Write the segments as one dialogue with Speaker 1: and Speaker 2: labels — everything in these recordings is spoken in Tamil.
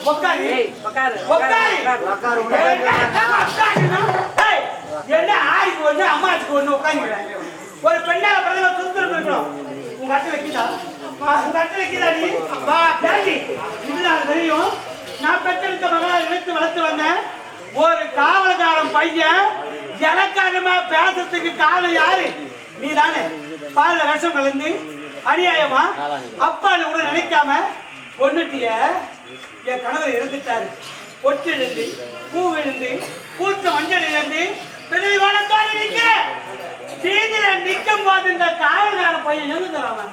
Speaker 1: உட்காரு
Speaker 2: உட்காரு
Speaker 1: உட்காரு
Speaker 3: உட்காரு
Speaker 1: என்ன ஆய்க்கு ஒண்ணு அம்மாச்சுக்கு ஒண்ணு உட்காந்துக்கிறேன். ஒரு பெண்ணால பிரதம சுத்தம் இருக்கணும். உங்க அட்டை வைக்கிதா? உங்க அட்டை வைக்கிதா நீ? வா டேடி, இதுதான் தெரியும். நான் பெற்றெடுத்த மகளை இழுத்து வளர்த்து வந்தேன். ஒரு காவல்காரன் பையன் எனக்காரமா பேசுறதுக்கு காரணம் யாரு? நீ தானே. பால்ல விஷம் கலந்து அநியாயமா அப்பான்னு கூட நினைக்காம பொண்ணுட்டிய என் கணவர் இறந்துட்டாரு. ஒட்டு எழுந்து பூ விழுந்து பூத்த மஞ்சள் இழந்து பிறகு நிக்க வீதியில நிற்கும் போது இந்த காவல்கார பையன் எழுந்துறான்.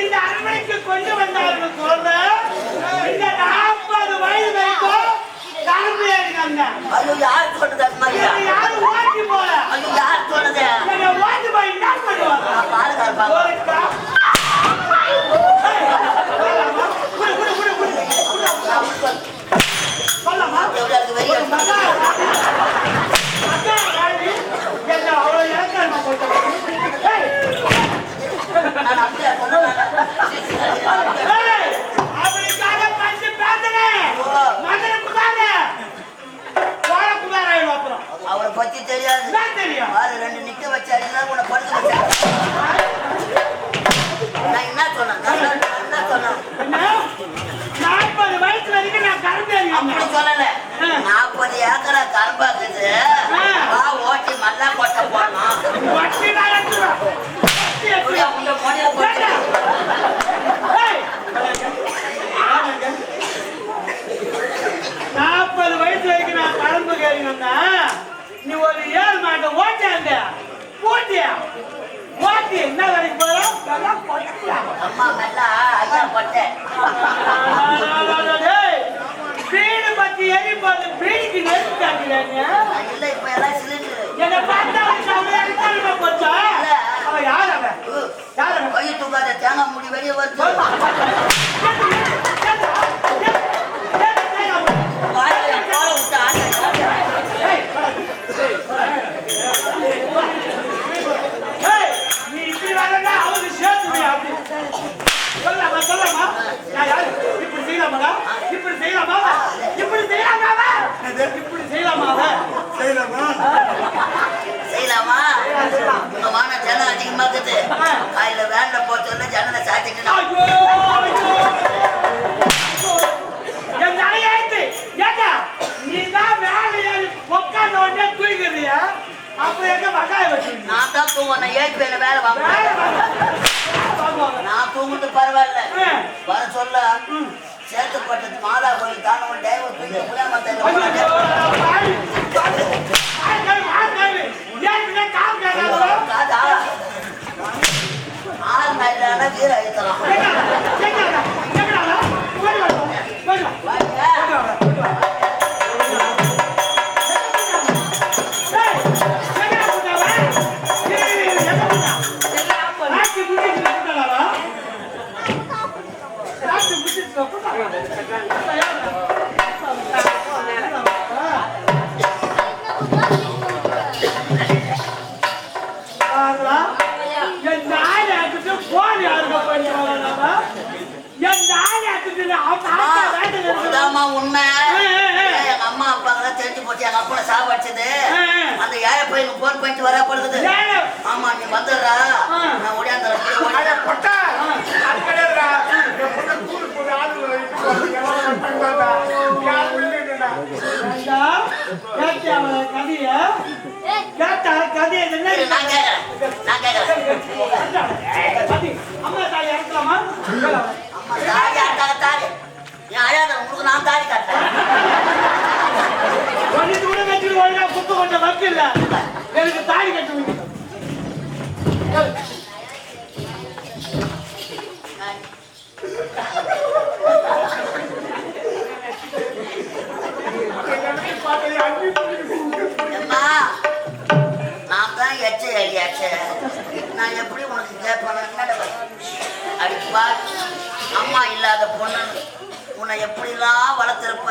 Speaker 1: இந்த அரண்மனைக்கு கொண்டு வந்தார்கள் சொல்ற இந்த 40 வயது வரைக்கும் கரும்பு ஏறினாங்க.
Speaker 3: அது யார் சொல்றது?
Speaker 1: யாரும் ஓட்டி போல.
Speaker 3: அது யார் சொல்றது?
Speaker 1: ஓட்டி போய் என்ன பண்ணுவாங்க?
Speaker 3: அவரை பத்தி தெரியாது. ரெண்டு நிக்க வச்சு அடினா உன்னை படுக்க வச்சேன். நான் என்ன சொன்னேன்?
Speaker 1: 40 வயசு வரைக்கும் நான் கரும்பு
Speaker 3: அப்படி சொல்லல. 40 ஏக்கரா கரும்பாக்குது. ஓட்டி மல்லா கொட்டை போடணும்.
Speaker 1: 40 வயசு வரைக்கும் நான் கரும்பு கேறீங்கன்னா நீ ஒரு 7 மாட்டை ஓட்டாங்க போட்டியா ஓட்டி என்ன வரைக்கும் போறோம்?
Speaker 3: அம்மா மல்லா ஐயா கொட்டை
Speaker 1: வீடு பத்தி எரி போது வீடுக்கு நெருப்பு காட்டுறாங்க.
Speaker 3: இல்ல இப்ப எல்லாம் சிலிண்டர்
Speaker 1: என்ன பார்த்தா போச்சா? அவன் யார்? அவன் யார்?
Speaker 3: கையை தூக்காத, தேங்காய் முடி வெளியே வருது.
Speaker 1: நீ இப்படி வரா அவருக்கு சேர்த்துவியா? சொல்லலாமா சொல்லலாமா? நான் யாரு? இப்படி செய்யலாமா? இப்படி செய்யலாமா? இப்படி செய்யலாமா? இப்படி செய்யலாமா? செய்யலாமா?
Speaker 3: செய்யலாமா? உங்க மான ஜனம் அதிகமா இருக்குது. காலையில வேன்ல போச்சோன்னா ஜனனை சாத்திட்டு
Speaker 1: என் தலையாயிட்டு ஏக்கா நீ தான் வேலையை உட்கார்ந்த உடனே தூங்கிடுறியா? அப்ப எங்க மகாய வச்சு
Speaker 3: நான் தான் தூங்குவேன். ஏற்பேன வேலை வாங்க. நான் தூங்குறது பரவாயில்ல. வர சொல்ல சேத்துப்பட்டது மாதா கோயில் தானவ டைவர் தூக்கி புளியாமத்தை ஆள் நல்ல வீர அழுத்தலாம். உண்மை எங்க அம்மா அப்பாக்கெல்லாம் தெரிஞ்சு போச்சு. எங்க அப்பா சாப்பிடுச்சது அந்த ஏழை பையனுக்கு போன் பண்ணிட்டு வர படுது. ஆமா நீ வந்துடுறா நான் ஓடியாந்துறேன். உங்களுக்கு நான் தாடி காட்டுறேன்.
Speaker 1: குப்பை கொஞ்சம் வக்கு இல்ல எனக்கு தாடி கட்டுவீங்க. நான் தான் எச்ச
Speaker 3: ஏரியாச்சே நான் எப்படி உனக்கு கேட்பேன் அடிப்பா அம்மா இல்லாத பொண்ணு உன்னை எப்படிலாம் வளர்த்திருப்ப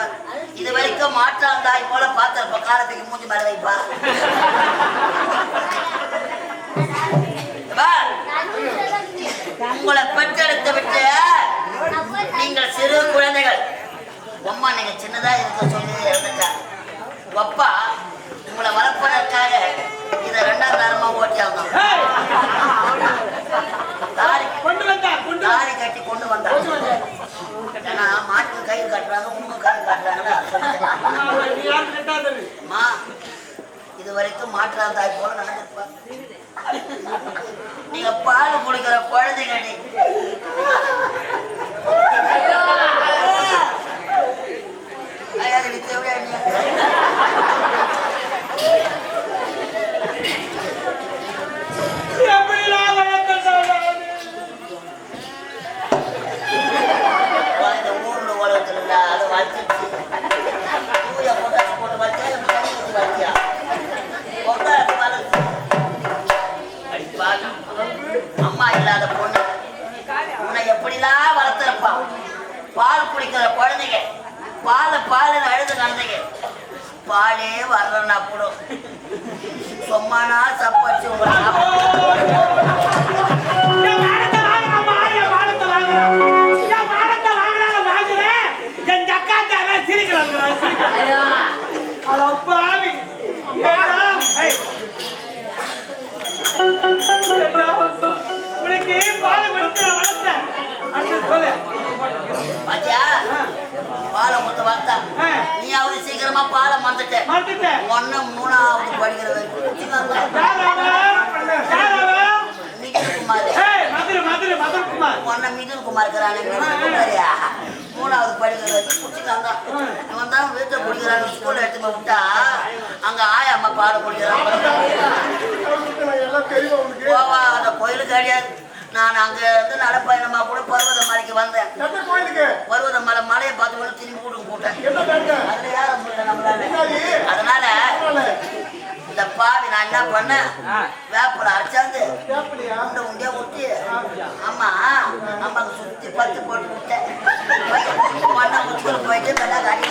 Speaker 3: இது வரைக்கும் மாற்றாந்தாய் போல பார்த்திருப்ப காலத்துக்கு மூஞ்சி மேல வைப்பா உங்களை பெற்றெடுத்து விட்டு நீங்கள் சிறு குழந்தைகள் அம்மா நீங்க சின்னதா இருக்க சொல்லி இருந்துட்டா அப்பா உங்களை வளர்ப்பதற்காக இதை 2ஆம் தரமா ஓட்டியாங்க தாலி கட்டி கொண்டு வந்தா ஏன்னா மாட்டுக்கு கயிறு காட்டுறாங்க உனக்கு கயிறு காட்டுறாங்கன்னு இது வரைக்கும் மாற்றாந்தாய் போல நடந்திருப்பா நீங்க பால் குடிக்கிற குழந்தைங்க ஊர்ல உலகத்துல அதை வளர்த்து போட்டு வளர்த்தியா அம்மா இல்லாத பொண்ணு உன்னை எப்படிலாம் வளர்த்திருப்பா பால் குடிக்கிற குழந்தைங்க பால் அழுது நடந்தீங்க பாலே வர்றேன்னா கூட சொம்மானா சப்பாச்சு
Speaker 1: உனக்கு பாலை வளர்த்தேன்
Speaker 3: பாத்தியா பாலை முத்த வளர்த்தா நீ அவரு சீக்கிரமா பாலை மறந்துட்ட ஒன்னு 3ஆவது படிக்கிற மிதுன் குமார் இருக்கிறானே 3ஆவது படிக்கிற வரைக்கும் குடிச்சுக்காங்க இவன் தான் வீட்டை குடிக்கிறாங்க ஸ்கூல்ல எடுத்து போய் விட்டா அங்க ஆயா அம்மா பாலை குடிக்கிறாங்க போவா அந்த கோயிலுக்கு கிடையாது நான் அங்க இருந்து நடப்பயணமா கூட பர்வத மலைக்கு வந்தேன் பர்வத மலை மலையை பார்த்து திரும்பி வீட்டுக்கு போட்டேன் அதுல யாரும் நம்மளால அதனால இந்த பாவி நான் என்ன பண்ணேன் வேப்பல அரைச்சாந்து உண்டை உண்டியா ஊட்டி அம்மாக்கு சுத்தி 10 போட்டு விட்டேன் மண்ணை முச்சுக்குள்ள போயிட்டு நல்லா கட்டி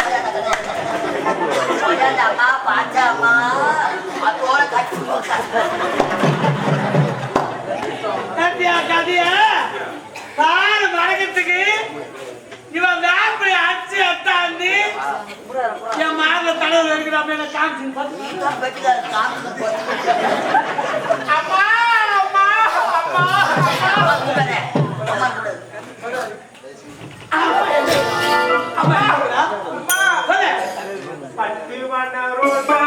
Speaker 3: அம்மா பாச்சா அம்மா அதோட கட்டி
Speaker 1: வழக்கத்துக்கு இவன் வேப்பை அடிச்சு எத்தாந்து என் மாத தலைவர் இருக்கிற காமிச்சு அம்மா அம்மா அம்மா பத்து மணி ரோசா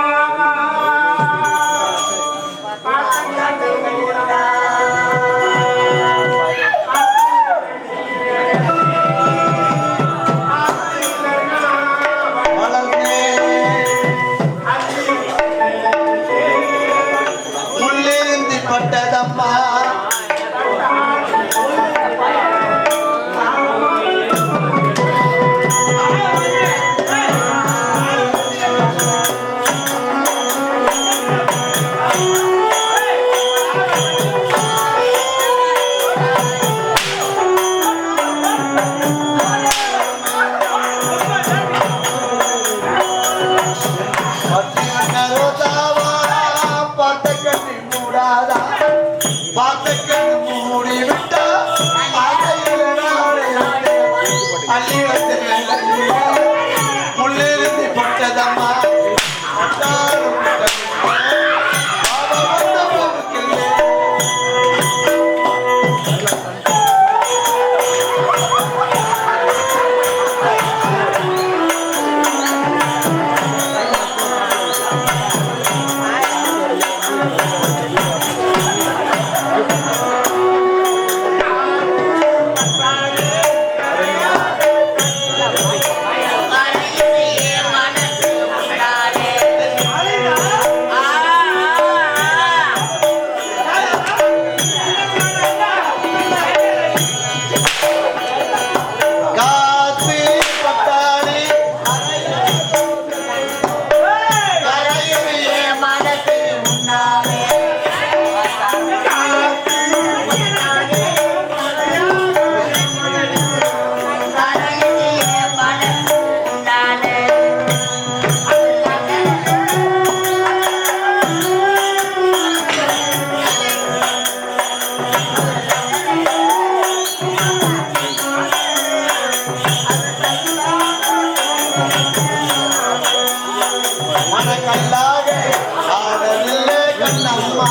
Speaker 2: என்னம்மா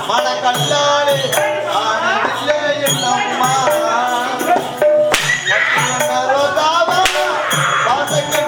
Speaker 2: மனக்கல்லாலே ஆனதில்லை என்னம்மா ரோதாவா பாசங்கள்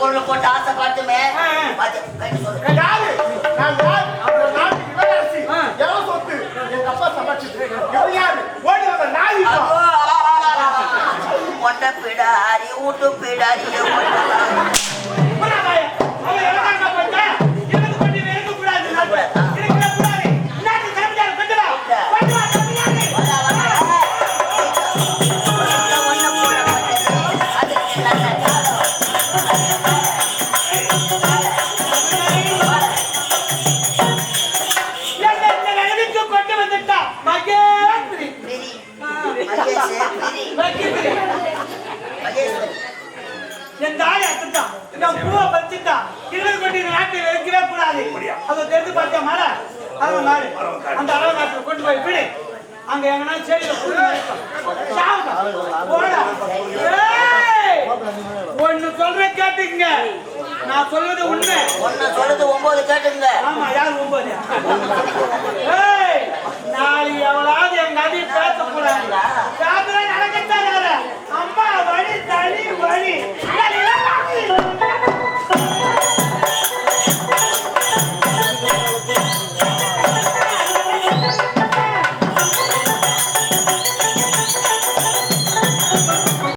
Speaker 3: பொண்ணு போட்டு ஆசை பார்த்துமே
Speaker 1: மகேஸ்வரி.
Speaker 3: பிரி
Speaker 1: ஆ.
Speaker 3: மகேஷ் பிரி
Speaker 1: மகேஸ்வரி.
Speaker 3: மகேஸ்வரி
Speaker 1: என் தாய் அத்துட்டான். நான் பூவை பறிச்சுட்டான். இருபது கோடி நாட்டில் இருக்கவே கூடாது. அதை தெரிந்து பார்த்த மலை அளவு நாடு. அந்த அளவு நாட்டில் கொண்டு போய் விடு. அங்க எங்கன்னா செடியில ஒன்னு சொல்ற கேட்டுங்க. நான் சொல்றது உண்மை.
Speaker 3: ஒன்னு சொல்றது 9 கேட்டுங்க.
Speaker 1: ஆமா, யார் 9? ஏய், நாளை எவ்வளவு எங்க அடி பேசக்கூடாது. நடக்கத்தான் அம்மா வழி தனி வழி